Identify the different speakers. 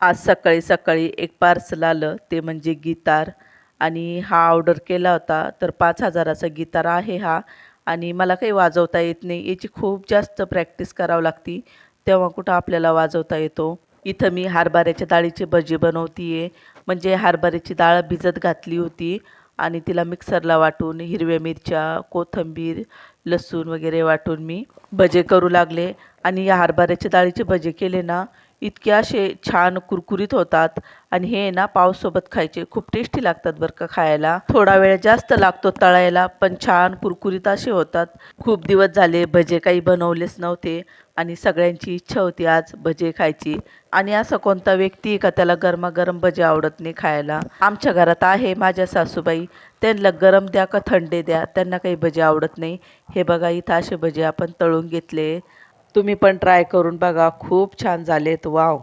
Speaker 1: आज सकाळी सकाळी एक पार्सल आलं, ते म्हणजे गिटार. आणि हा ऑर्डर केला होता, तर 5,000चा गिटार आहे हा. आणि मला काही वाजवता येत नाही, याची खूप जास्त प्रॅक्टिस करावं लागती, तेव्हा कुठं आपल्याला वाजवता येतो. इथं मी हरभऱ्याच्या डाळीची भजी बनवतीये. म्हणजे हरभऱ्याची डाळ भिजत घातली होती आणि तिला मिक्सरला वाटून हिरव्या मिरच्या, कोथिंबीर, लसूण वगैरे वाटून मी भजे करू लागले. आणि या हरभऱ्याच्या डाळीचे भजे केले ना, इतके असे छान कुरकुरीत होतात. आणि हे ना पावसोबत खायचे खूप टेस्टी लागतात बरं का खायला. थोडा वेळ जास्त लागतो तळायला, पण छान कुरकुरीत असे होतात. खूप दिवस झाले भजे काही बनवलेच नव्हते आणि सगळ्यांची इच्छा होती आज भजे खायची. आणि असा कोणता व्यक्ती आहे का त्याला गरमागरम भजे आवडत नाही खायला. आमच्या घरात आहे माझ्या सासूबाई, त्यांना गरम द्या का थंडे द्या, त्यांना काही भजे आवडत नाही. हे बघा इथं असे भजे आपण तळून घेतले. तुम्ही पण ट्राय करून बघा, खूप छान झालेत. वाव.